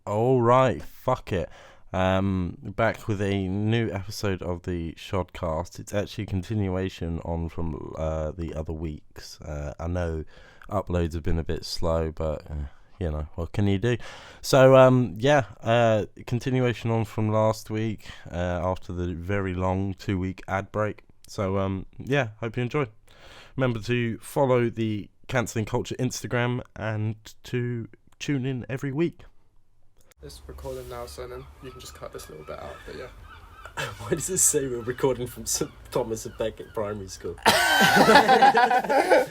All right, fuck it. Back with a new episode of the Shodcast. It's actually a continuation on from the other weeks. I know uploads have been a bit slow, but what can you do? So continuation on from last week after the very long 2-week ad break. So hope you enjoy. Remember to follow the Cancelling Culture Instagram and to tune in every week. It's recording now, so then you can just cut this little bit out, but yeah. Why does it say we're recording from St Thomas of Becket Primary School? Hey,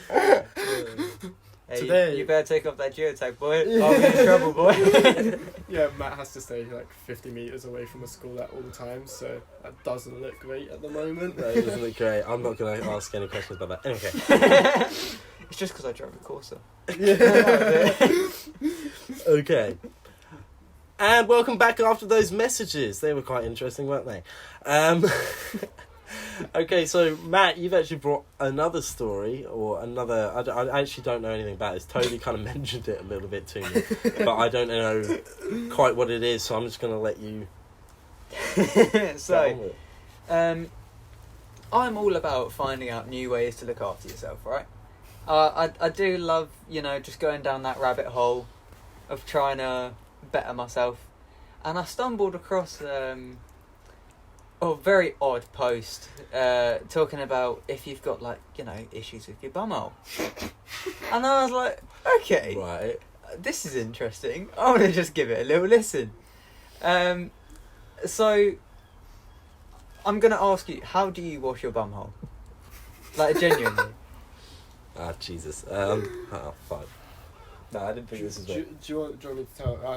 Today- you better take off that geotag, boy. I'll be in trouble, boy. Yeah, Matt has to stay like 50 metres away from the school at all times, so that doesn't look great at the moment. No, it doesn't look great. I'm not going to ask any questions about that. Okay. It's just because I drove a Corsa. Okay. And welcome back after those messages. They were quite interesting, weren't they? Okay, so Matt, you've actually brought another story, or another... I actually don't know anything about this. Toby kind of mentioned it a little bit to me, but I don't know quite what it is, so I'm just going to let you... So, I'm all about finding out new ways to look after yourself, right? I do love, just going down that rabbit hole of trying to better myself. And I stumbled across a very odd post talking about if you've got, issues with your bumhole. And I was like, okay, Right. this is interesting. I want to just give it a little listen. So, I'm going to ask you, how do you wash your bumhole? Like, genuinely. Ah, Jesus. Fine. No, I didn't think this was Do right. you want me to tell? Do you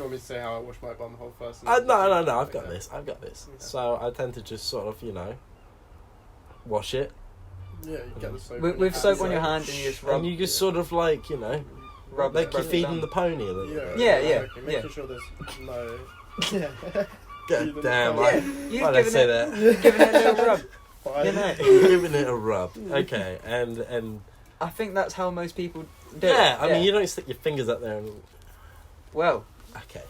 want me to say how I wash my bum hole first? No, I've got Okay. this. I've got this. Okay. So I tend to just sort of, wash it. Yeah, you get the soap. With soap on your hand and you just rub. And you just sort of rub like you're rub it feeding down. the pony a little bit. Yeah, okay, yeah. Making sure there's no. Yeah. God damn, Yeah. why You've did I given say it, that? giving it a little rub. Fine. You're giving it a rub. Okay, and I think that's how most people do yeah, it. I mean, you don't stick your fingers up there and... Well, Okay.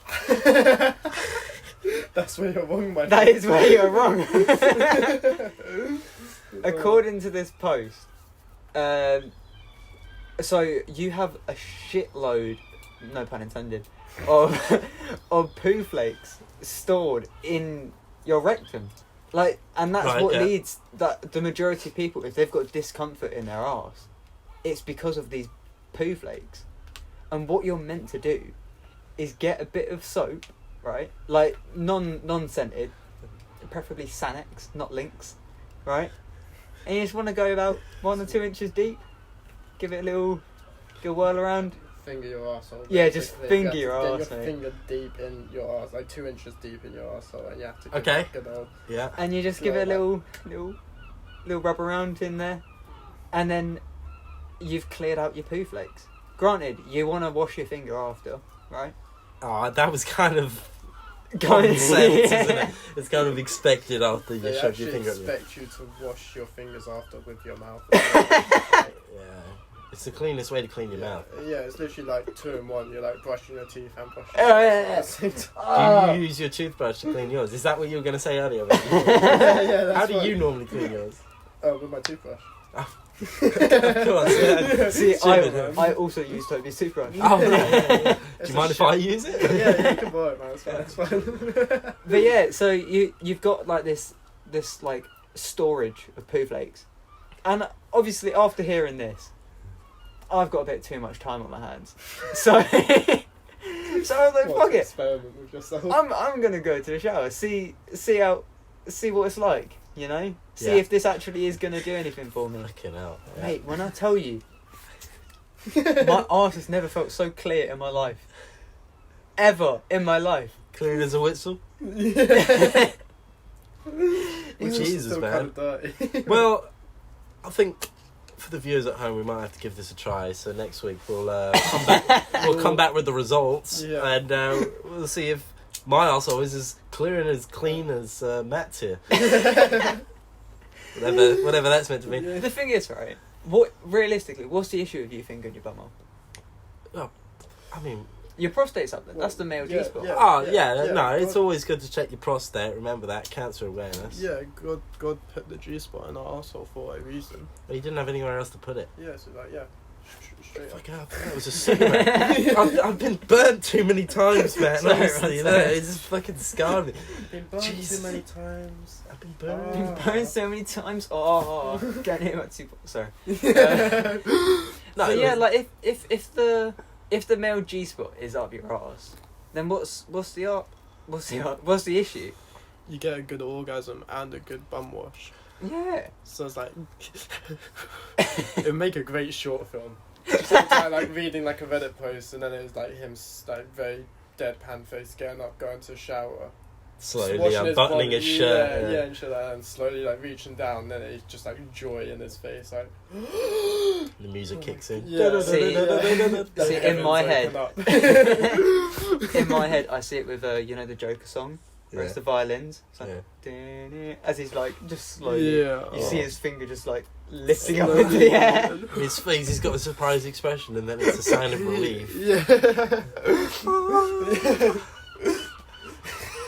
That's where you're wrong, my that friend. is where you're wrong. According to this post, so you have a shitload, no pun intended, of poo flakes stored in your rectum. And that's Right, what yeah. leads that the majority of people, if they've got discomfort in their arse, it's because of these poo flakes. And what you're meant to do is get a bit of soap, right? Like non-scented, preferably Sanex, not Lynx, right? And you just want to go about 1 or 2 inches deep, give it a little whirl around. Finger your arsehole. Yeah, just basically. finger You your have to arse, get your mate. finger deep in your arse, like 2 inches deep in your arsehole, and you have to give Okay. it a good old... Yeah. And you just give it a little rub around in there, and then you've cleared out your poo flakes. Granted, you want to wash your finger after, right? Oh, that was kind of Common common sense, isn't it? It's kind of expected after you They shove your actually finger up your... expect you to wash your fingers after with your mouth. Yeah. It's the cleanest way to clean your mouth. Yeah, it's literally like 2 in 1. You're like brushing your teeth and brushing Oh, your yeah, teeth yeah. at the same time. Do you use your toothbrush to clean yours? Is that what you were going to say earlier? Yeah, that's How do right. you normally clean yours? With my toothbrush. Of course, yeah. See, Stupid. I also use Toby's toothbrush. Oh, right, yeah. Do It's you a mind if shit- I use it? Yeah, you can borrow it, man. It's fine. It's fine. But yeah, so you've got like this like storage of poo flakes, and obviously after hearing this, I've got a bit too much time on my hands. So I was like, fuck it. Experiment with yourself. I'm gonna go to the shower, see what it's like, See Yeah. if this actually is gonna do anything for me. Fucking hell. Yeah. Mate, when I tell you, my arse has never felt so clear in my life. Ever in my life. Clean as a whistle? Which is Jesus, still man. kind of dirty. Well, I think for the viewers at home, we might have to give this a try. So next week we'll come back. We'll come back with the results, Yeah. and we'll see if my arsehole is as clear and as clean as Matt's here. Whatever that's meant to mean. The thing is, right, What realistically? What's the issue with you fingering your bumhole? I mean, Your prostate's up there. That's the male Yeah, G-spot. yeah. Oh yeah, no, it's God. always good to check your prostate. Remember that, cancer awareness. Yeah, God put the G-spot in our arsehole for a reason. But he didn't have anywhere else to put it. Yeah, so like, straight up. Fuck out, that was a cigarette. I've been burnt too many times, man. Sorry, Honestly, sorry. It just fucking scarred me. Been burned Jesus. too many times. I've been Oh. burnt. Been burned so many times. Oh, can't hear what you. Sorry. No, So it yeah, was- like if the male G spot is up your ass, then what's the issue? You get a good orgasm and a good bum wash. Yeah. So it's like, it'd make a great short film. Sometimes like reading like a Reddit post, and then it was like him like very deadpan face, getting up, going to the shower, slowly washing his unbuttoning body, his shirt. yeah, and shit like that, and slowly like reaching down. Then it's just like joy in his face, like The music kicks in. yeah. See, Like, see, in heaven's my open head- up. In my head, I see it with you know the Joker song, where it's the violins. It's like, Yeah. as he's like just slowly. Yeah. You Oh. see his finger just like lifting up Slowly. into the air. In his face, he's got a surprised expression, and then it's a sign of relief. Yeah.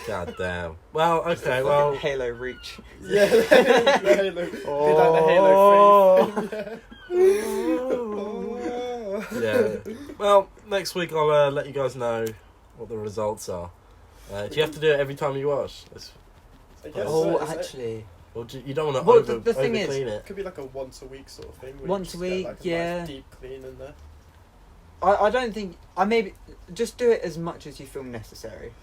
God damn. Well, okay, Fucking well. Halo Reach. Yeah, the Halo. Be like the Halo 3. Yeah. Well, next week I'll let you guys know what the results are. Do you have to do it every time you wash? I guess Oh, so, is it? actually, Or you don't want to Well, over the thing is- clean it? Could be like a once a week sort of thing. Where you Once just a get, week, like, a yeah. nice deep clean in there. I don't think I maybe just do it as much as you feel necessary.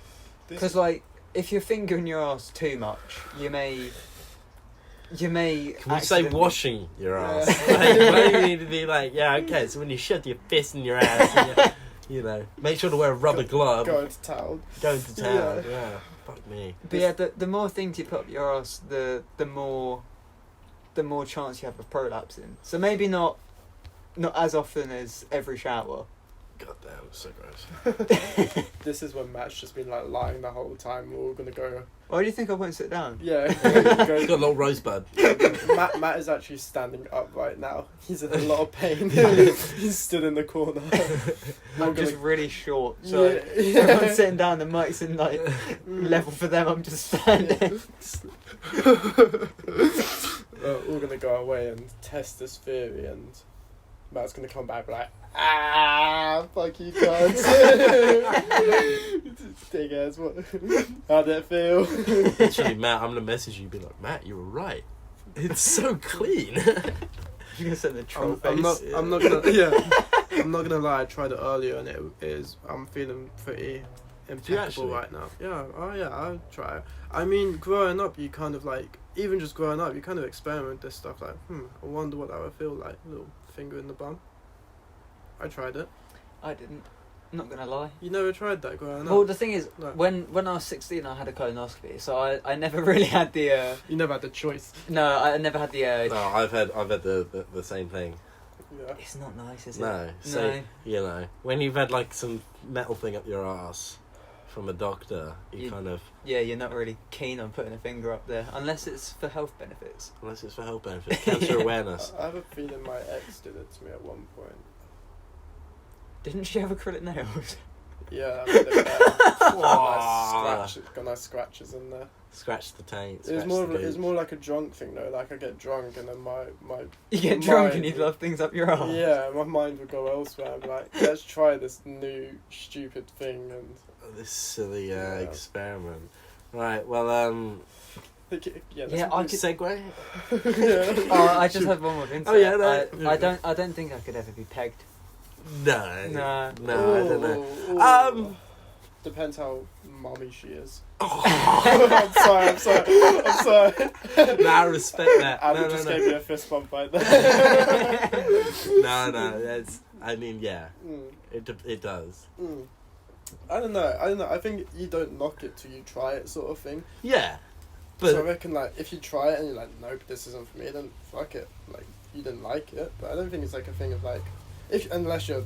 This Because is- like if you're fingering your ass too much, you may. Can we say accidentally- washing your ass? Yeah. Like, why do you need to be like, yeah, okay, so when you shove your fist in your ass, and you know, make sure to wear a rubber glove. Go into town. Going to town, Yeah. yeah. Fuck me. But yeah, the more things you put up your ass, the more chance you have of prolapsing. So maybe not as often as every shower. God damn, it's so gross. This is when Matt's just been like lying the whole time. We're all gonna go. Why do you think I won't sit down? Yeah. He's got a go, little rosebud. Matt is actually standing up right now. He's in a lot of pain. He's stood in the corner. I'm just really short, so Yeah. everyone's sitting down. The mic's in like level for them. I'm just standing. We're all gonna go away and test this theory, and Matt's gonna come back like, fuck you guys. Big ass, what? How did it feel? Actually, Matt, I'm gonna message you, be like, Matt, you were right. It's so clean. You're gonna send the troll I'm face. not gonna, yeah. I'm not gonna lie. I tried it earlier, and it is. I'm feeling pretty impeccable actually? right now. Yeah. Oh yeah. I'll try it. I mean, growing up, you kind of like, even just growing up, you kind of experiment with this stuff. Like, I wonder what that would feel like. A little finger in the bum. I tried it. I didn't. I'm not gonna lie. You never tried that growing up. Well, the thing is, No. when I was 16, I had a colonoscopy, so I never really had the. You never had the choice. No, I never had the urge. No, I've had the same thing. Yeah. It's not nice, is it? No, so you know, when you've had like some metal thing up your ass from a doctor, you kind of, Yeah, you're not really keen on putting a finger up there, unless it's for health benefits. unless it's for health benefits, cancer awareness. I have a feeling my ex did it to me at one point. Didn't she have acrylic nails? Yeah, I made it better. Got nice scratches in there. Scratch the taint. It was scratch more. the It was gooch. more like a drunk thing though. Like I get drunk and then my You get drunk and Mine. you love things up your arse. yeah, my mind would go elsewhere. I'd be like, let's try this new stupid thing, and This silly Yeah. experiment. Right. Well, Yeah, I could. segue. yeah. Oh, I just had one more thing. to Oh, say. yeah, no. I don't think I could ever be pegged. No. Nah. No, I don't know. Ooh. Depends how mummy she is. Oh. I'm sorry. No, I respect that. Abby No, just no, gave no. me a fist bump right there. No, that's. I mean, yeah, Mm, it does. mm. I don't know. I think you don't knock it till you try it, sort of thing. Yeah, So I but reckon, like, if you try it and you're like, nope, this isn't for me, then fuck it. Like, you didn't like it. But I don't think it's like a thing of like, unless you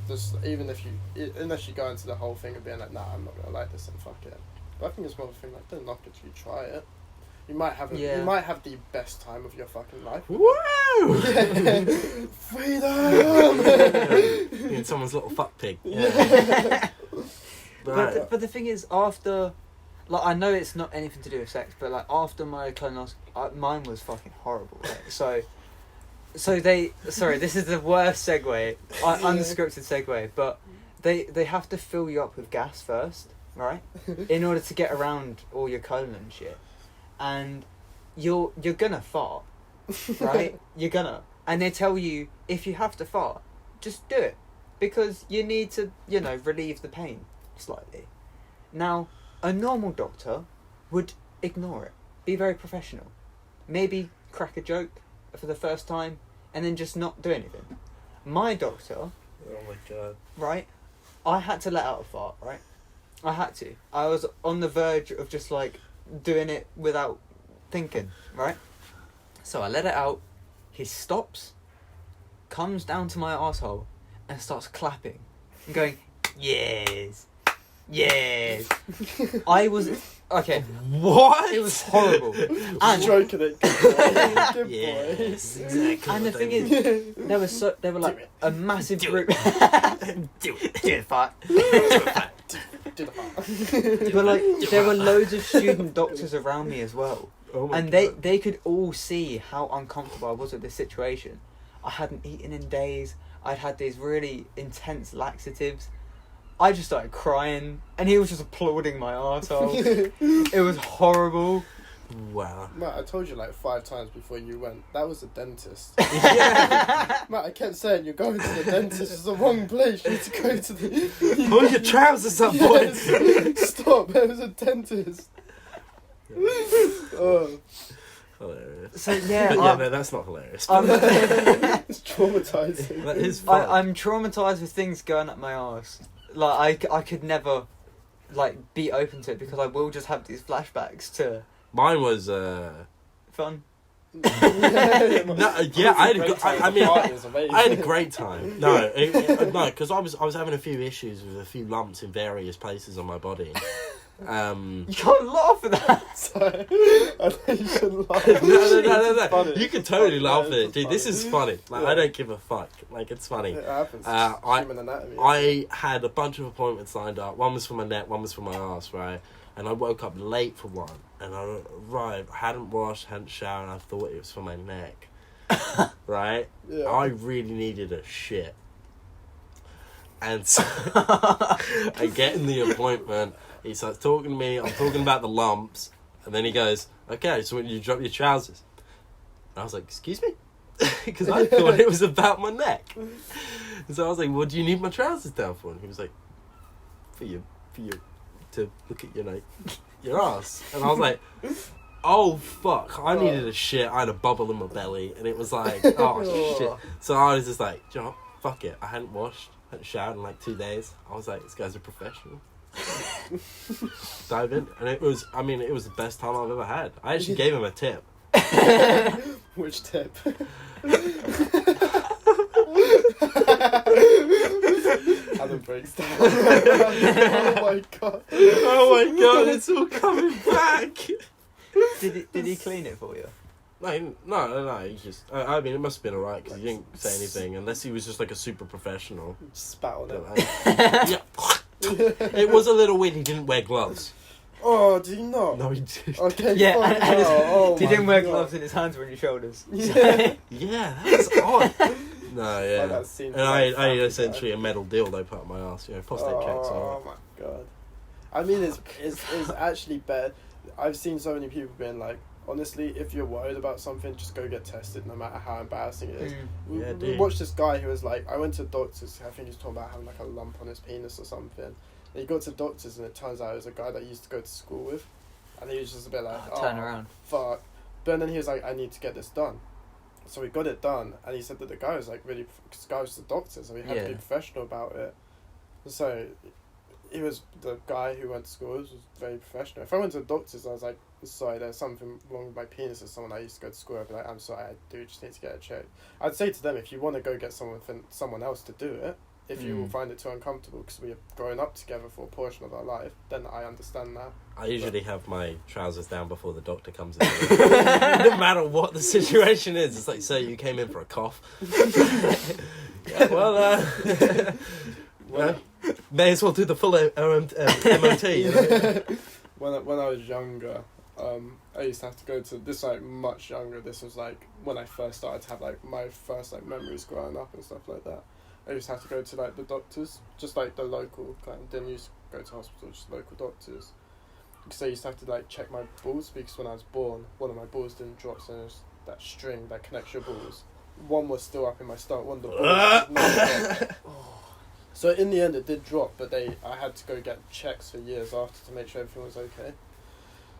go into the whole thing of being like, nah, I'm not gonna like this, and fuck it. But I think it's more of a thing like, don't knock it till you try it. You might have you might have the best time of your fucking life. woo! Freedom. In someone's little fuck pig. Yeah. Right. But the thing is, after, like, I know it's not anything to do with sex, but like after my colonoscopy, mine was fucking horrible. Right? So they, sorry, this is the worst segue, unscripted segue, but they have to fill you up with gas first, right, in order to get around all your colon and shit, and you're gonna fart, right? You're gonna, and they tell you if you have to fart, just do it, because you need to, relieve the pain slightly. Now, a normal doctor would ignore it, be very professional, maybe crack a joke for the first time, and then just not do anything. My doctor, Oh my god. right, I had to let out a fart, right? I had to. I was on the verge of just like doing it without thinking, right? So I let it out. He stops, comes down to my arsehole, and starts clapping and going, yes, yes. I was, okay. What? It was horrible. And Stroking it. Good boy. Yes, exactly. And the what thing they is, mean. there were like a massive group. do it, fart. Do the fart. But like, there were loads of student doctors around me as well, Oh my and god. they could all see how uncomfortable I was with this situation. I hadn't eaten in days. I'd had these really intense laxatives. I just started crying, and he was just applauding my arsehole. It was horrible. Wow. Matt, I told you like 5 times before you went, that was a dentist. Yeah. Matt, I kept saying, you're going to the dentist. It's the wrong place. You need to go to the... Pull your trousers up, boys. Yes. Stop, it was a dentist. Oh, Hilarious. So yeah, But yeah, no, that's not hilarious. it's traumatizing. That is fun. I'm traumatized with things going up my arse. Like I could never, like, be open to it because I will just have these flashbacks to Mine was fun. no, yeah, I had a great time. No, no, because I was having a few issues with a few lumps in various places on my body. You can't laugh at that. Sorry. I think you should laugh. It's No. funny. You can totally It's laugh at funny. it, dude. This is funny. Like, I don't give a fuck. Like, it's funny. It happens. Human anatomy. I had a bunch of appointments lined up. One was for my neck, one was for my ass, right? And I woke up late for one. And I arrived, I hadn't washed, hadn't showered, and I thought it was for my neck. Right? Yeah. I really needed a shit. And so I get in the appointment. He starts talking to me. I'm talking about the lumps. And then he goes, okay, so when you drop your trousers. And I was like, excuse me? Because I thought it was about my neck. And so I was like, what do you need my trousers down for? And he was like, for you to look at your ass. And I was like, oh fuck, I needed a shit. I had a bubble in my belly, and it was like, oh shit. So I was just like, you know, fuck it. I hadn't washed, hadn't showered in like 2 days. I was like, this guy's a professional. Dive in, and it was the best time I've ever had. I actually gave him a tip. Which tip? Adam breaks down. Oh my god. Oh my god, it's all coming back. Did he clean it for you? No. He just. I mean, it must have been alright because he didn't say anything, unless he was just like a super professional. Spat on it. Yeah. It was a little weird. He didn't wear gloves. Oh, did he not? No, he did. Okay, Yeah, fuck and no. Oh he my didn't wear God. gloves and his hands were on your shoulders. Yeah. Yeah, that was odd. No, Like yeah. that scene And from I Family Guy. essentially a metal dildo put up my ass. Prostate checks. Oh my god. I mean, it's actually bad. I've seen so many people being like, honestly, if you're worried about something, just go get tested, no matter how embarrassing it is. Yeah, We dude. watched this guy who was like, I went to doctors, I think he was talking about having like a lump on his penis or something. And he got to doctors and it turns out it was a guy that he used to go to school with. And he was just a bit like, Turn around. fuck. But then he was like, I need to get this done. So we got it done, and he said that the guy was like really, because the guy was the doctor, so he had to be Yeah. professional about it. So he was, the guy who went to school was very professional. If I went to the doctors, I was like, sorry, there's something wrong with my penis, or someone I used to go to school, I'd be like, I'm sorry, I do just need to get it checked. I'd say to them, if you want to go get someone else to do it, if you will find it too uncomfortable because we have grown up together for a portion of our life, then I understand that. I usually have my trousers down before the doctor comes in. No matter what the situation is. It's like, so you came in for a cough. Yeah, well, Well, May as well do the full MOT. You know? When I was younger, I used to have to go to this, like, much younger. This was like when I first started to have like my first like memories growing up and stuff like that. I used to have to go to like the doctors, just like the local kind. Didn't used to go to hospital, just local doctors. Because I used to have to like check my balls, because when I was born, one of my balls didn't drop, so there's that string that connects your balls. One was still up in my stomach. One of the balls did not drop. So in the end, it did drop, but I had to go get checks for years after to make sure everything was okay.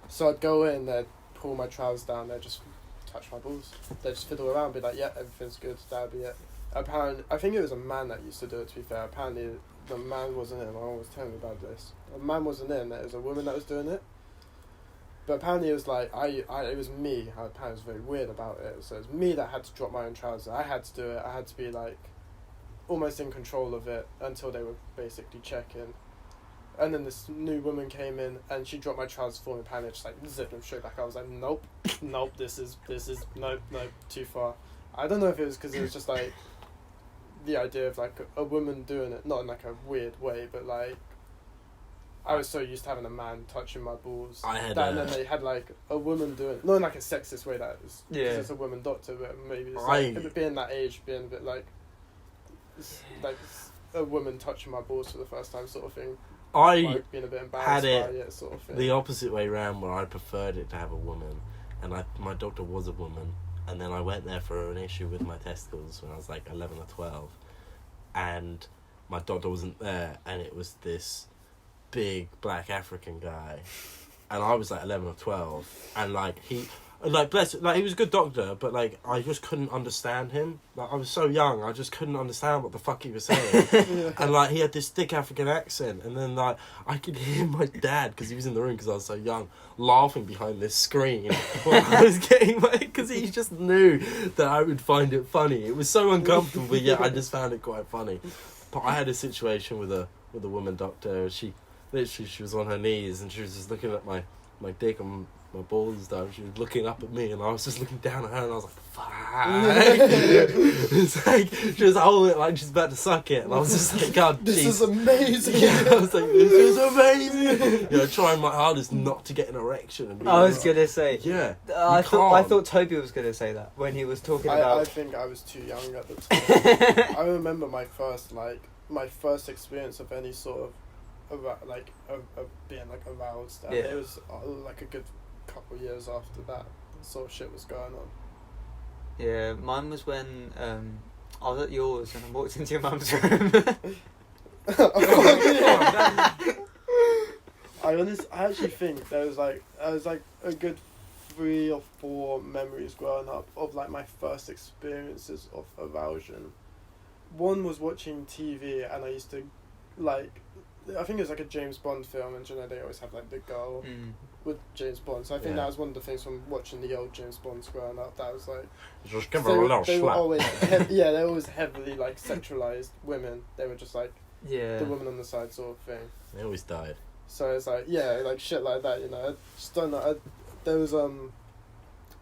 So I'd go in, they'd pull my trousers down, they'd just touch my balls. They'd just fiddle around, be like, yeah, everything's good, that'd be it. Apparently, I think it was a man that used to do it, to be fair. Apparently, the man wasn't in. My mum was telling me about this. The man wasn't in, it was a woman that was doing it. But apparently it was like, it was me. Apparently it was very weird about it. So it was me that had to drop my own trousers. I had to do it. I had to be like, almost in control of it until they were basically checking. And then this new woman came in and she dropped my trousers for me. Apparently just like zipped them straight back. I was like, nope, this is nope, too far. I don't know if it was because it was just like the idea of like a woman doing it, not in like a weird way, but like I was so used to having a man touching my balls. And then they had like a woman doing it, not in like a sexist way, that is, because it's a woman doctor, but maybe it's like being that age, being a bit like a woman touching my balls for the first time, sort of thing. Like being a bit embarrassed had by it, sort of thing. The opposite way round, where I preferred it to have a woman, and my doctor was a woman, and then I went there for an issue with my testicles when I was like 11 or 12, and my doctor wasn't there, and it was this big black African guy, and I was like 11 or 12, and like he was a good doctor, but like I just couldn't understand him. Like I was so young, I just couldn't understand what the fuck he was saying. And like he had this thick African accent, and then like I could hear my dad, because he was in the room because I was so young, laughing behind this screen when I was getting because he just knew that I would find it funny. It was so uncomfortable, but yeah, I just found it quite funny. But I had a situation with a woman doctor. She was on her knees and she was just looking at my dick and my balls and stuff. She was looking up at me and I was just looking down at her and I was like, fuck. It's like she was holding it like she's about to suck it, and I was just like, God, this is amazing. Yeah, I was like, this is amazing. You know, trying my hardest not to get an erection. And I was gonna say, yeah. I thought Toby was gonna say that when he was talking about. I think I was too young at the time. I remember my first experience of any sort of being like aroused. And it was like a good couple of years after that sort of shit was going on. Yeah, mine was when I was at yours and I walked into your mum's room. I actually think there was like a good 3 or 4 memories growing up of like my first experiences of arousal. One was watching TV, and I used to like, I think it was like a James Bond film, and you know they always have like the girl with James Bond. So I think that was one of the things from watching the old James Bonds growing up. That was like, just give her a little they slap. were always they were always heavily like sexualized women. They were just like the woman on the side sort of thing. They always died. So it's like like shit like that. You know, I just don't know. There was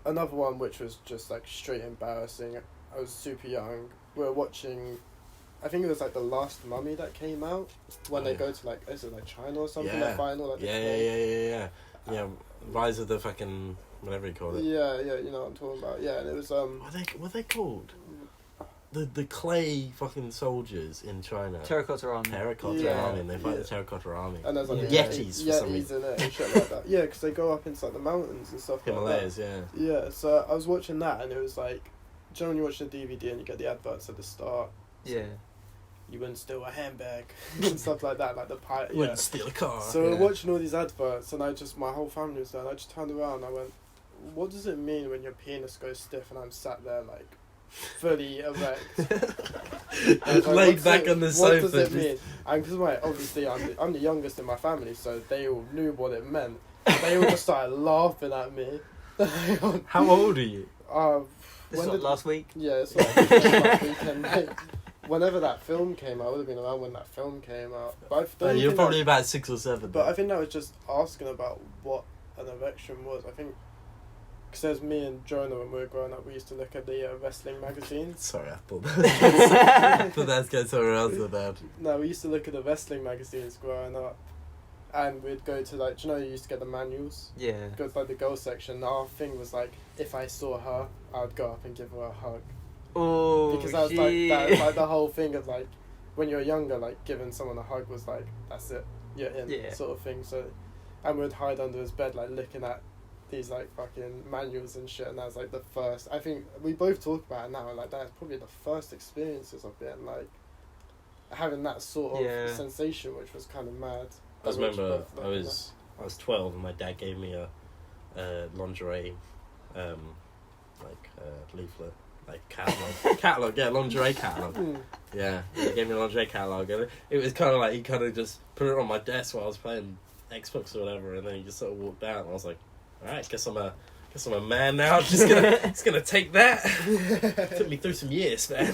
another one which was just like straight embarrassing. I was super young. We were watching, I think it was like The Last Mummy that came out when they go to like, is it like China or something? Yeah. The final, like Yeah, Rise of the fucking whatever you call it. Yeah, you know what I'm talking about. Yeah, and it was What are they called? The clay fucking soldiers in China. Terracotta Army. Army, and they fight the Terracotta Army. And there's like Yetis for some reason. in it and shit like that. Yeah, because they go up into like the mountains and stuff Himalayas, like that. Yeah, so I was watching that, and it was like, do you know when you watch the DVD and you get the adverts at the start? Yeah. You wouldn't steal a handbag and stuff like that, like the pirate. Wouldn't steal a car. So we're watching all these adverts, and my whole family was there, and I just turned around and I went, what does it mean when your penis goes stiff and I'm sat there like fully erect? Laid back on the sofa. What does it mean? And because obviously I'm the youngest in my family, so they all knew what it meant. They all just started laughing at me. How old are you? Last week? Yeah, it's like last weekend. Whenever that film came out, I would have been around when that film came out. But you're probably about 6 or 7. But I think that was just asking about what an erection was. I think Because there's me and Jonah when we were growing up. We used to look at the wrestling magazines. Sorry, I thought that was going somewhere else with that. No, we used to look at the wrestling magazines growing up, and we'd go to like, do you know, you used to get the manuals. Yeah. Go to like the girls section. Our thing was like, if I saw her, I'd go up and give her a hug. Oh, Because that was that was like the whole thing of like, when you're younger, like giving someone a hug was like, that's it, you're in, Yeah. sort of thing. So, and we'd hide under his bed like looking at these like fucking manuals and shit, and that was like the first. I think we both talk about it now. Like that's probably the first experiences of being like having that sort of sensation, which was kind of mad. I remember I was 12 and my dad gave me a lingerie leaflet, like catalog, yeah, lingerie catalog. Yeah, he gave me a lingerie catalog, and it was kind of like he kind of just put it on my desk while I was playing Xbox or whatever, and then he just sort of walked out, and I was like, all right, guess I'm a man now. I'm just gonna take that. Took me through some years, man.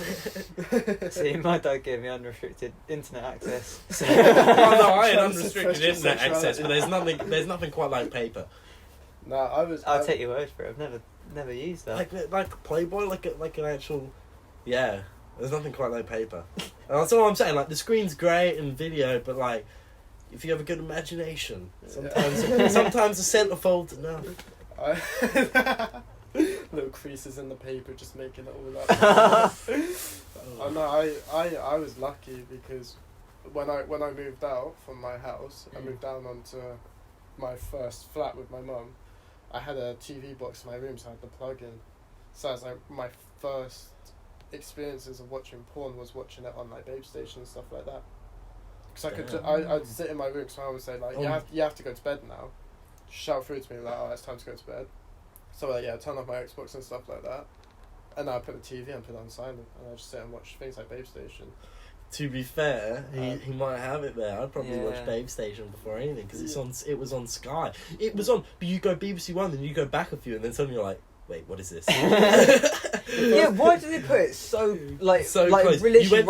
See, my dad gave me unrestricted internet access. So. Oh no, I had unrestricted internet access, but there's nothing quite like paper. No, I'll take your word for it. I've never used that. Like Playboy, like an actual, yeah. There's nothing quite like paper. And that's all I'm saying. Like the screen's great and video, but like if you have a good imagination, sometimes the centerfold's enough. Little creases in the paper, just making it all up. Oh no, I was lucky because when I moved out from my house, I moved down onto my first flat with my mum. I had a TV box in my room, so I had the plug in. So I was like, my first experiences of watching porn was watching it on like Babe Station and stuff like that. Because I'd sit in my room, so I would say like, you have to go to bed now. Shout through to me like, oh, it's time to go to bed. So like, yeah, turn off my Xbox and stuff like that, and I put the TV and put it on silent, and I just sit and watch things like Babe Station. To be fair, he might have it there. I'd probably watch Babe Station before anything because it was on Sky. It was on, but you go BBC One, then you go back a few, and then suddenly you're like, wait, what is this? Yeah, why did they put it so close? Really You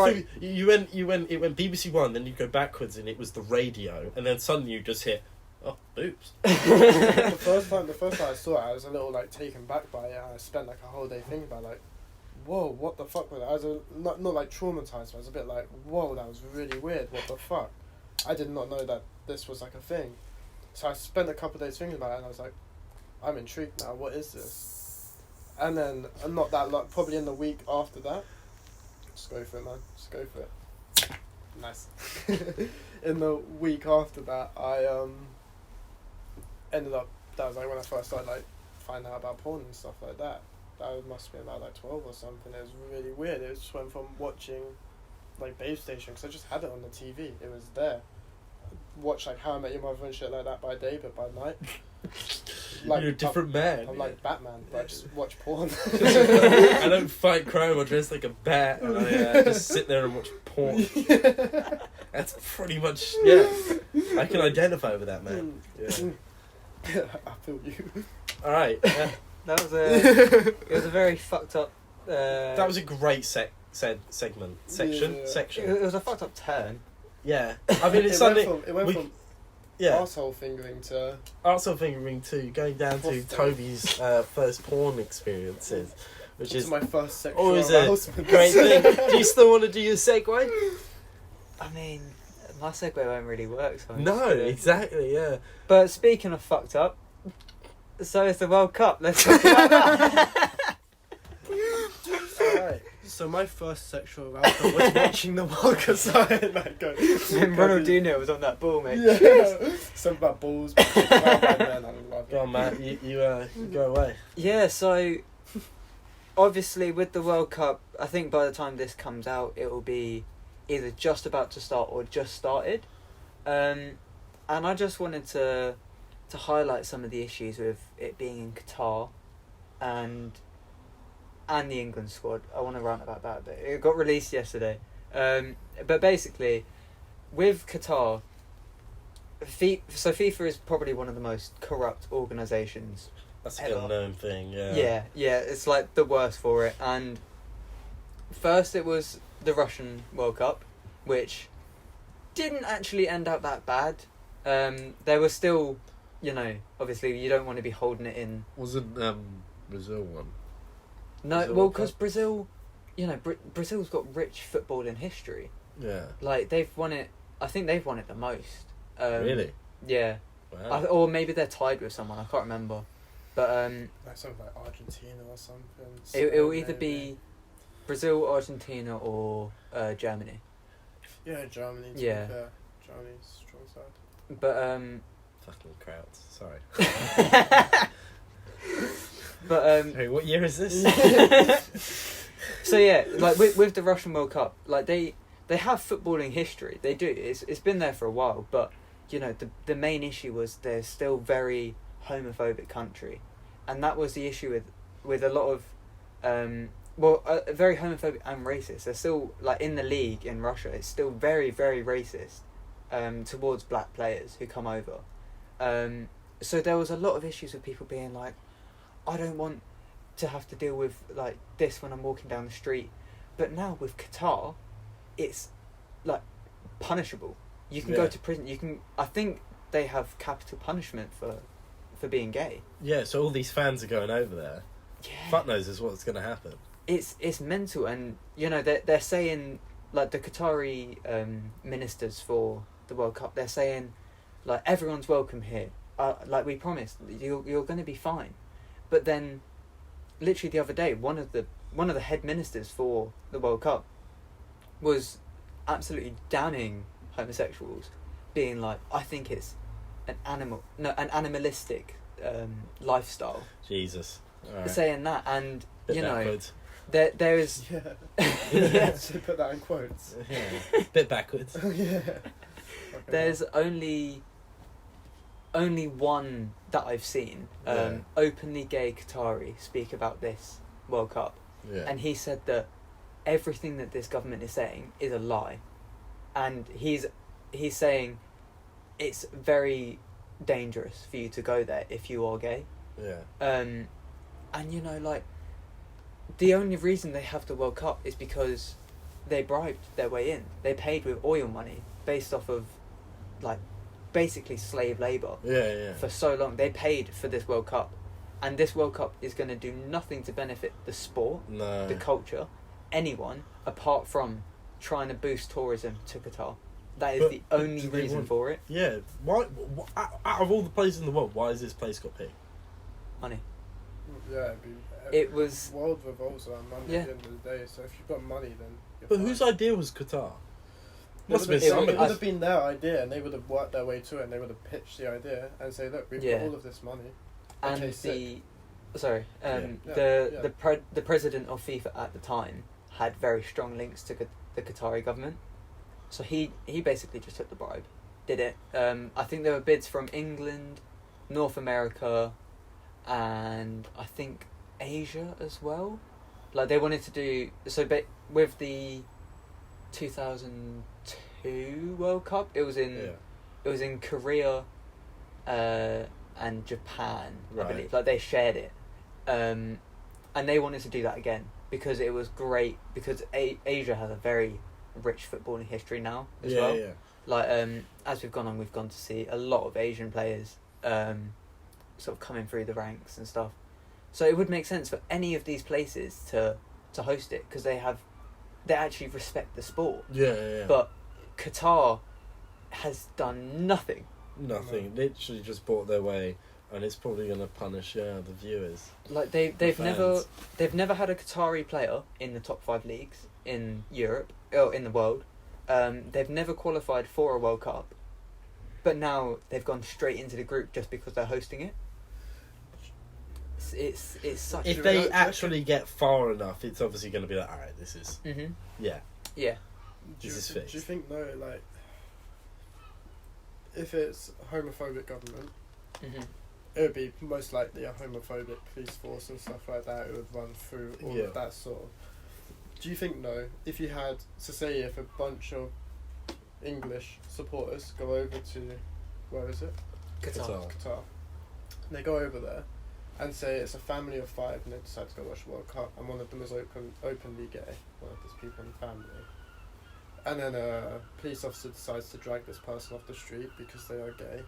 went BBC One, then you go backwards, and it was the radio, and then suddenly you just hit, oh, boobs. The first time I saw it, I was a little like taken back by it. I spent like a whole day thinking about like, whoa, what the fuck was that? I was not like traumatized, but I was a bit like, whoa, that was really weird. What the fuck? I did not know that this was like a thing. So I spent a couple of days thinking about it, and I was like, I'm intrigued now. What is this? And then, not that long, probably in the week after that, just go for it, man. Just go for it. Nice. In the week after that, I ended up. That was like when I first started like finding out about porn and stuff like that. That must have been about like 12 or something. It was really weird. It just went from watching like Babe Station, because I just had it on the TV. It was there. Watch like How I Met Your Mother and shit like that by day, but by night. Like, you're a different man. I'm like Batman, but I just watch porn. I don't fight crime. I dress like a bat, and I just sit there and watch porn. That's pretty much, yeah. I can identify with that, man. Yeah. I feel you. All right. That was it was a very fucked up. That was a great section. It was a fucked up turn. Yeah, I mean it went from arsehole fingering to going down to Toby's first porn experiences, which is my first sexual always a great thing. Do you still want to do your segue? I mean, my segue won't really work. So exactly, yeah. But speaking of fucked up, so it's the World Cup. Let's talk about that. Alright, so my first sexual arousal was watching the World Cup. Sorry, like, go. And Ronaldinho was on that ball, mate. Yeah. Something about balls. Go on, Matt. You go away. Yeah, so obviously with the World Cup, I think by the time this comes out, it will be either just about to start or just started. And I just wanted to highlight some of the issues with it being in Qatar and the England squad. I want to rant about that a bit. It got released yesterday. But basically, with Qatar, FIFA is probably one of the most corrupt organisations. That's a well-known thing, Yeah, it's like the worst for it. And first it was the Russian World Cup, which didn't actually end up that bad. There were still you know, obviously you don't want to be holding it in. Wasn't Brazil one? No, Brazil well, World because Cup? Brazil, you know, Brazil's got rich footballing history. Yeah. Like, they've won it. I think they've won it the most. Really? Yeah. Wow. Or maybe they're tied with someone. I can't remember. But Like something like Argentina or something. it'll either Maybe. be Brazil, Argentina, or Germany. Yeah, Germany. To Yeah. Be fair. Germany's strong side. But Fucking crowds. Sorry. but Hey, what year is this? so yeah, like with the Russian World Cup, like they have footballing history. They do. It's been there for a while, but you know the main issue was they're still very homophobic country, and that was the issue with a lot of very homophobic and racist. They're still, like, in the league in Russia, it's still very, very racist towards black players who come over. So there was a lot of issues with people being like, I don't want to have to deal with like this when I'm walking down the street. But now with Qatar, it's like punishable. You can go Yeah. to prison. You can. I think they have capital punishment for being gay. Yeah, so all these fans are going over there. Yeah. Fuck knows is what's going to happen. It's mental, and you know they're saying, like, the Qatari ministers for the World Cup, they're saying like everyone's welcome here. Like we promised, you're going to be fine. But then, literally the other day, one of the head ministers for the World Cup was absolutely damning homosexuals, being like, I think it's an animalistic lifestyle. Jesus. All right. Saying that, and Bit you know. backwards. There is Yeah. Yeah. So put that in quotes. Yeah. Bit backwards. Oh yeah. there's only one that I've seen Yeah. openly gay Qatari speak about this World Cup, Yeah. and he said that everything that this government is saying is a lie, and he's saying it's very dangerous for you to go there if you are gay. Yeah. And you know, like, the only reason they have the World Cup is because they bribed their way in. They paid with oil money based off of, like, basically slave labour Yeah. for so long. They paid for this World Cup, and this World Cup is going to do nothing to benefit the sport, No. the culture, anyone, apart from trying to boost tourism to Qatar. That is But the only do they reason want- for it. Yeah. Why? Out of all the places in the world, why has this place got picked? Money. Yeah. It was. World revolves around money Yeah. at the end of the day. So if you've got money, then. You're But fine. whose idea was Qatar? Must have been It somebody. would have been their idea, and they would have worked their way to it, and they would have pitched the idea and say, "Look, we've Yeah. got all of this money." And Okay, sick. the president of FIFA at the time had very strong links to the Qatari government, so he basically just took the bribe, did it. I think there were bids from England, North America, and I think Asia as well. Like, they wanted to do so, but with the 2002 World Cup, it was in Korea and Japan, Right. I believe. Like, they shared it. And they wanted to do that again because it was great, because Asia has a very rich footballing history now as well. Yeah. Like, as we've gone on, we've gone to see a lot of Asian players sort of coming through the ranks and stuff. So it would make sense for any of these places to host it, because they actually respect the sport. Yeah. But Qatar has done nothing. Nothing. Literally just bought their way, and it's probably going to punish the viewers. Like, they've fans. never had a Qatari player in the top 5 leagues in Europe or in the world. They've never qualified for a World Cup, but now they've gone straight into the group just because they're hosting it. It's such. If they actually get far enough, it's obviously going to be like, all right, this is Mhm. yeah. Yeah. Do This is do you fixed. think though, like, if it's homophobic government, Mhm. it would be most likely a homophobic police force and stuff like that. It would run through all Yeah. of that sort of. Do you think though, if you had, so say if a bunch of English supporters go over to, where is it? Qatar. Qatar. They go over there and say it's a family of 5 and they decide to go watch the World Cup, and one of them is openly gay, one of these people in the family. And then a police officer decides to drag this person off the street because they are gay,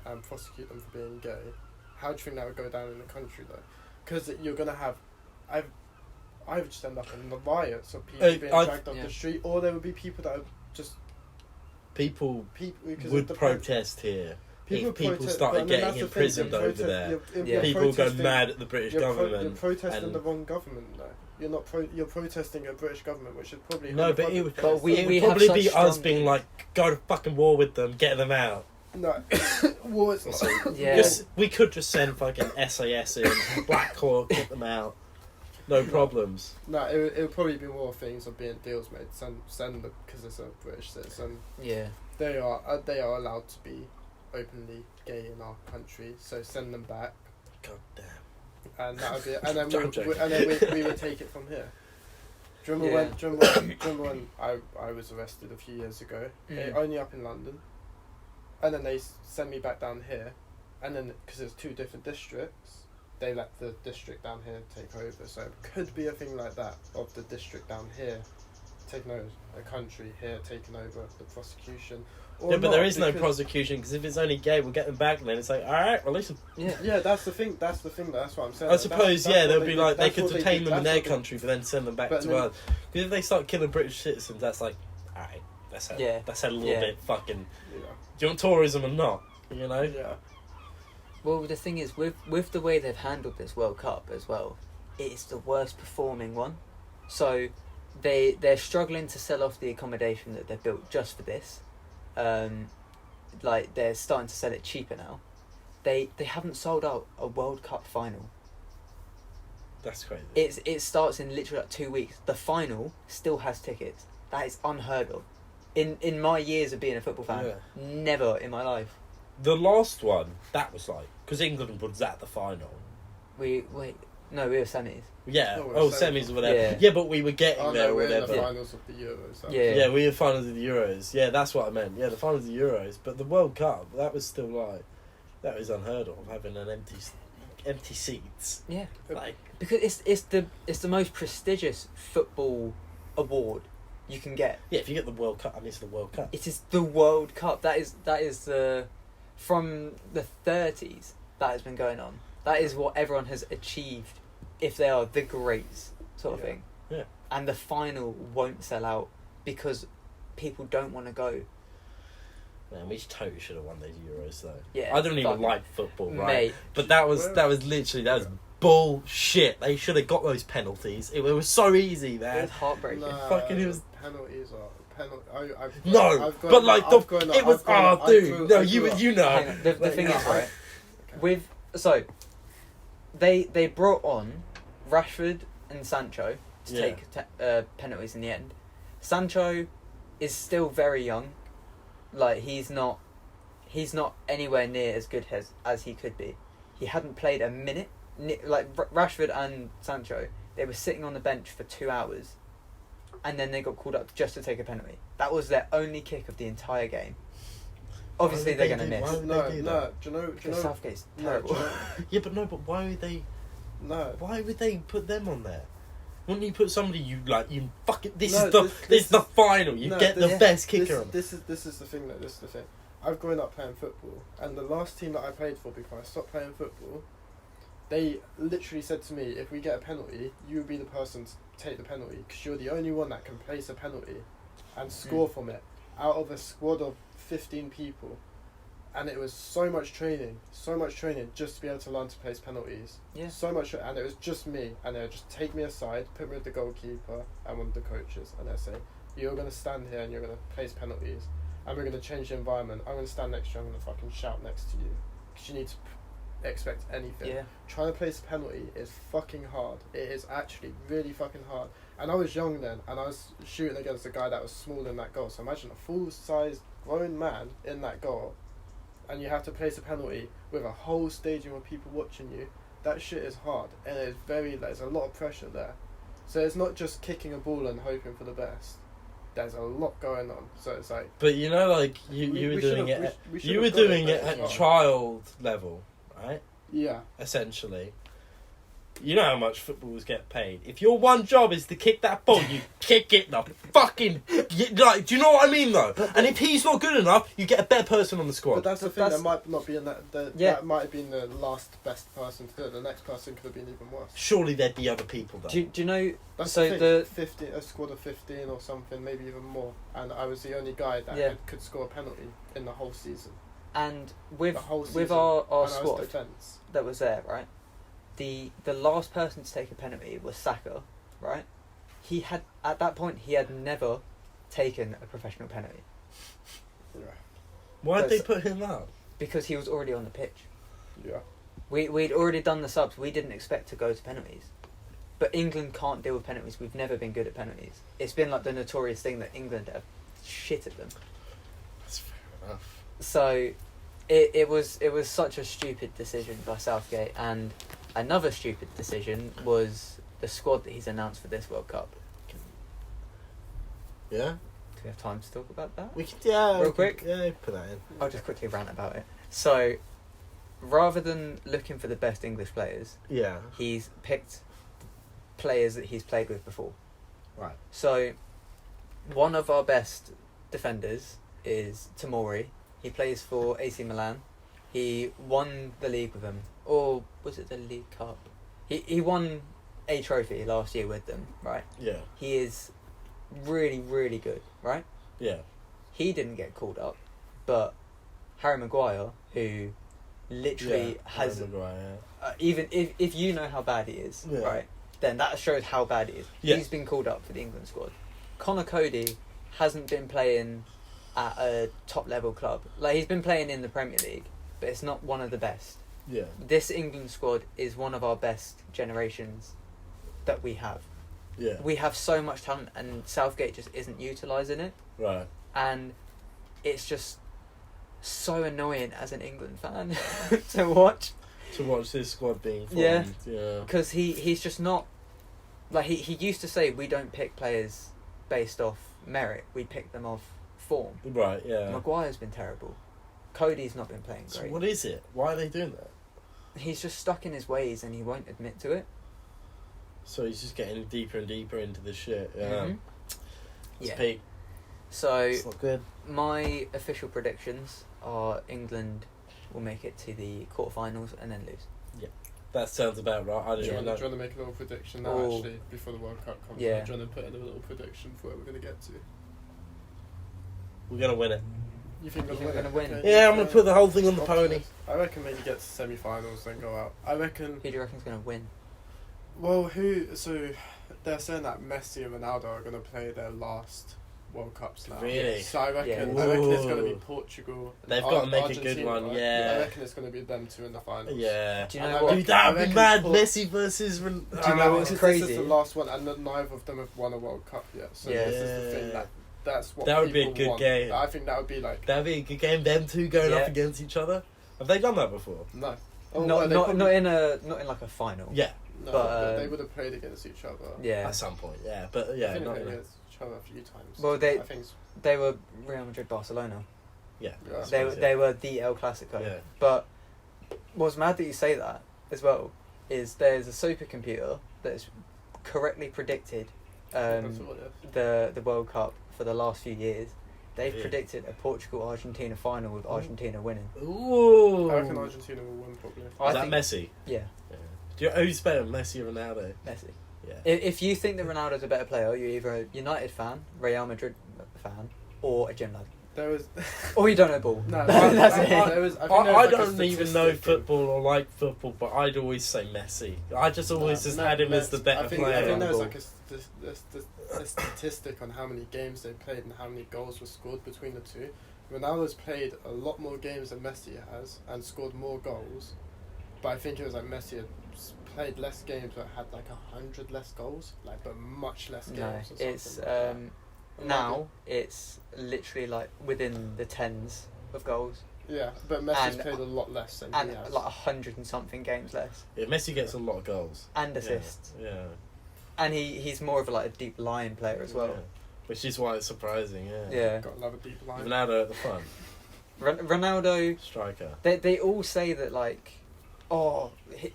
and prosecute them for being gay, how do you think that would go down in the country though? Because you're gonna have, I would just end up in the riots of people being dragged off the street, or there would be people that are just people because would protest here. If people started getting imprisoned over there, people go mad at the British government. You're protesting the wrong government, though. You're not. You're protesting a British government, which is probably no. But it would probably be us being like, go to fucking war with them, get them out. No, war is not. Yeah. We could just send fucking SAS in, Black Hawk, get them out. No problems. No, it would probably be more things of being deals made. Send them because it's a British citizen. Yeah. They are allowed to be openly gay in our country, so send them back. God damn. And that would be, and then we would take it from here. Do you remember when I was arrested a few years ago? Only up in London, and then they sent me back down here, and then because it's 2 different districts, they let the district down here take over. So it could be a thing like that of the district down here taking over a country here, taking over the prosecution. Yeah, but there is no prosecution because if it's only gay, we'll get them back, and then it's like, all right, release them. Yeah, that's the thing. That's what I'm saying. I suppose, they'll be like, they could detain them in their country, but then send them back to us. Because if they start killing British citizens, that's like, all right, that's a little bit fucking. Yeah. Do you want tourism or not? You know? Yeah. Well, the thing is, with the way they've handled this World Cup as well, it's the worst performing one. So they're struggling to sell off the accommodation that they've built just for this. Like they're starting to sell it cheaper now. They haven't sold out a World Cup final. That's crazy. It starts in literally like 2 weeks. The final still has tickets. That is unheard of. In my years of being a football fan, never in my life. The last one, that was like, because England was at the final. We were semis. Yeah, semis or whatever. Yeah, but we were getting there or whatever. The finals of the Euros. Yeah, we were finals of the Euros. Yeah, that's what I meant. Yeah, the finals of the Euros. But the World Cup, that was still like, that was unheard of, having an empty seats. Yeah, like because it's the most prestigious football award you can get. Yeah, if you get the World Cup, it's the World Cup. It is the World Cup. That is the from the 30s that has been going on. That is what everyone has achieved if they are the greats sort of thing. Yeah. And the final won't sell out because people don't want to go. Man, we totally should have won those Euros though. Yeah. I don't even like football, right? Mate. But that was bullshit. They should have got those penalties. It was so easy, man. It was heartbreaking. Penalties are you know. The thing is, right, they brought on Rashford and Sancho to take penalties in the end. Sancho is still very young. Like he's not anywhere near as good as he could be. He hadn't played a minute. Like Rashford and Sancho, they were sitting on the bench for 2 hours, and then they got called up just to take a penalty. That was their only kick of the entire game. Obviously, they're going to miss. No. Do you know? Southgate's terrible. But why would they? No. Why would they put them on there? Wouldn't you put somebody This is the final. You get the best kicker on. This is the thing. This is the thing. I've grown up playing football, and the last team that I played for before I stopped playing football, they literally said to me, "If we get a penalty, you will be the person to take the penalty because you're the only one that can place a penalty and score from it out of a squad of 15 people." And it was so much training just to be able to learn to place penalties. Yeah. So much, and it was just me, and they would just take me aside, put me with the goalkeeper and one of the coaches, and they'd say, "You're going to stand here and you're going to place penalties, and we're going to change the environment. I'm going to stand next to you, I'm going to fucking shout next to you, because you need to expect anything." Yeah. Trying to place a penalty is fucking hard. It is actually really fucking hard. And I was young then, and I was shooting against a guy that was smaller than that goal. So imagine a full-sized grown man in that goal, and you have to place a penalty with a whole stadium of people watching you. That shit is hard, and it's there's a lot of pressure there. So it's not just kicking a ball and hoping for the best. There's a lot going on. So it's like. But you know, like you were doing it at child level, right? Yeah. Essentially. You know how much footballers get paid. If your one job is to kick that ball, you kick it the fucking... Like, do you know what I mean, though? And if he's not good enough, you get a better person on the squad. But that's the thing, that might not be in that... Yeah. That might have been the last best person to do it. The next person could have been even worse. Surely there'd be other people, though. Do you know... That's So the thing, a squad of 15 or something, maybe even more. And I was the only guy that could score a penalty in the whole season. And with The whole season. with our And I was squad defence. that was there, right? The last person to take a penalty was Saka, right? He had at that point he had never taken a professional penalty Yeah. Why'd they put him out? because he was already on the pitch. Yeah. We'd already done the subs. We didn't expect to go to penalties. But England can't deal with penalties. We've never been good at penalties. It's been like the notorious thing that England have shit at them. That's fair enough. So it was such a stupid decision by Southgate, and another stupid decision was the squad that he's announced for this World Cup. Yeah? Do we have time to talk about that? We could, yeah. Real quick? Yeah, put that in. I'll just quickly rant about it. So, rather than looking for the best English players, Yeah. he's picked players that he's played with before. Right. So, one of our best defenders is Tomori. He plays for AC Milan. He won the league with them. Or was it the League Cup? He won a trophy last year with them, right? Yeah. He is really, really good, right? Yeah. He didn't get called up, but Harry Maguire, who literally has... Maguire, even if you know how bad he is, Yeah. right, then that shows how bad he is. Yeah. He's been called up for the England squad. Connor Cody hasn't been playing at a top level club. Like, he's been playing in the Premier League, but it's not one of the best. Yeah. This England squad is one of our best generations that we have. Yeah. We have so much talent, and Southgate just isn't utilising it. Right. And it's just so annoying as an England fan to watch. To watch this squad being formed. Yeah. Yeah. Because he's just not... Like, he used to say, we don't pick players based off merit. We pick them off form. Right, yeah. Maguire's been terrible. Cody's not been playing So great. what is it? Why are they doing that? He's just stuck in his ways and he won't admit to it. So he's just getting deeper and deeper into the shit. Yeah. Mhm. It's Yeah. peak. So, It's not good. my official predictions are England will make it to the quarterfinals and then lose. That sounds about right. I Do don't you even want know. to make a little prediction now, Oh. actually, before the World Cup comes? Yeah. Do you want to put in a little prediction for where we're going to get to? We're going to win it. You think You we're think going to we're gonna win? win? Yeah, I'm going to put the whole thing on the pony. I reckon maybe get to semi-finals, then go out. I reckon... Who do you reckon's going to win? Well, so they're saying that Messi and Ronaldo are going to play their last World Cups now. Really? So I reckon Yeah. it's going to be Ooh. Portugal. They've got to make a Argentina, good one, right? yeah. I reckon it's going to be them two in the finals. Yeah. Do you And know I what? reckon- Dude, that would I be reckon mad. Port- Messi versus... Do you know what's This crazy? is the last one, and neither of them have won a World Cup yet. So Yeah. this is the thing that's what That would be a people good want. game. I think that would be like That'd be a good game. Them two going Yeah. up against each other. Have they done that before? no, not in like a final. Yeah. no, but, they would have played against each other. Yeah. At some point, yeah. But I yeah, think not they in played a... against each other a few times. Well, they- I think it's, They were Real Madrid Barcelona. Yeah. Yeah. I They suppose, they were the El Clasico. Yeah. But what's mad that you say that as well is there's a supercomputer that's correctly predicted that's what it is. the World Cup for the last few years. They've Yeah. predicted a Portugal-Argentina final with Argentina winning. Ooh. I reckon Argentina will win probably. I Is that think- Messi? Yeah, Yeah. Do you, who's better, Messi or Ronaldo? Messi. Yeah. If you think that Ronaldo's a better player, you're either a United fan, Real Madrid fan, or a gym lad. There was Or you don't know ball. no. That's it. There was, I, think there I was like a don't even know statistic. football or like football, but I'd always say Messi. I just always just had him as the better I think player. there was like a statistic on how many games they played and how many goals were scored between the two. Ronaldo's played a lot more games than Messi has and scored more goals, but I think it was like Messi had played less games but had like 100 less goals, like but much less games. No, or something it's like that. now it's literally like within the tens of goals Yeah, but Messi's and- played a lot less than and he has. like 100 and something games less Yeah, Messi gets a lot of goals. and assists, Yeah. and he's more of like a deep line player as well. Yeah. Which is why it's surprising, yeah. Yeah, Got another deep line. Ronaldo at the front, Ronaldo. striker. They all say that like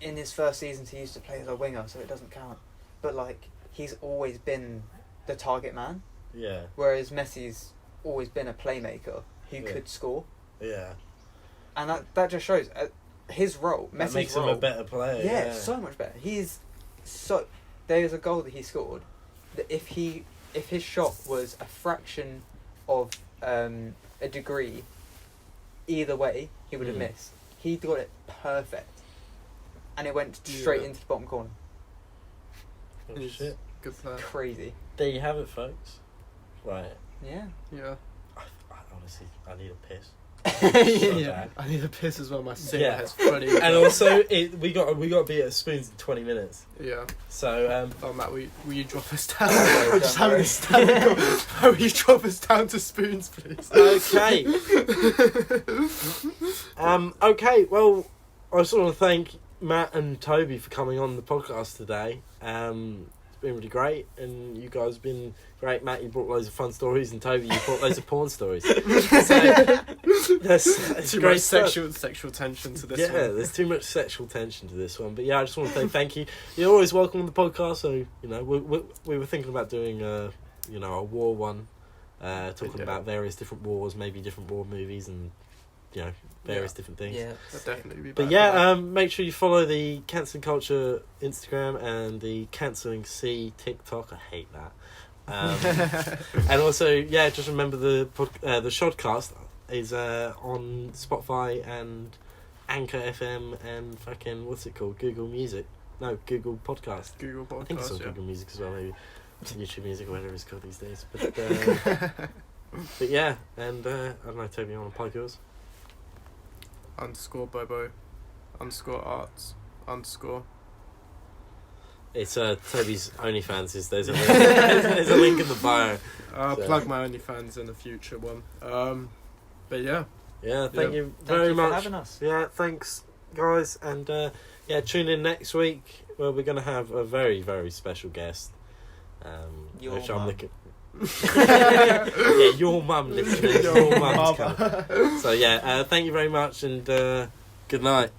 in his first seasons he used to play as a winger, so it doesn't count. But like, he's always been the target man. Yeah. Whereas Messi's always been a playmaker who Yeah. could score. Yeah. And that just shows his role. That Messi's makes role, him a better player. yeah, so much better. There's a goal that he scored that if his shot was a fraction of a degree either way, he would have missed. He got it perfect, and it went straight into the bottom corner. Oh, shit. Good player. Crazy. There you have it, folks. Right. Yeah. Yeah. I honestly, I need a piss. Yeah. I need a piss as well. My singer has funny. And also, we got to be at Spoons in 20 minutes. Yeah. So, Oh, Matt, will you drop us down? Yeah, I'm just don't having a standing call. Will you drop us down to Spoons, please? okay. Okay, well, I just want to thank Matt and Toby for coming on the podcast today. It's been really great, and you guys have been great. Matt, you brought loads of fun stories, and Toby, you brought loads of porn stories. So, that's Too great much stuff. sexual tension to this Yeah, one. there's too much sexual tension to this one. But yeah, I just want to say thank you. You're always welcome on the podcast. So, you know, we were thinking about doing a war one, talking about various different wars, maybe different war movies, and various different things. Yeah. That'd definitely be But better. make sure you follow the Cancelling Culture Instagram and the Cancelling C TikTok. I hate that. And also, just remember the Shodcast is on Spotify and Anchor FM and fucking what's it called? Google Music? No, Google Podcast. Google Podcast. I think it's on Google Music as well, maybe YouTube Music or whatever it's called these days. But but yeah, and I don't know, Toby, you want to plug yours? _Bobo _arts _ It's Toby's OnlyFans. There's a link in the bio. I'll plug my OnlyFans in the future one. But yeah. Yeah, thank you Thank very you much for having us. Yeah, thanks guys, and tune in next week where we're gonna have a very, very special guest. Your which I'm mum. looking. Yeah, your mum, literally. Your mum's coming. So thank you very much, and good night.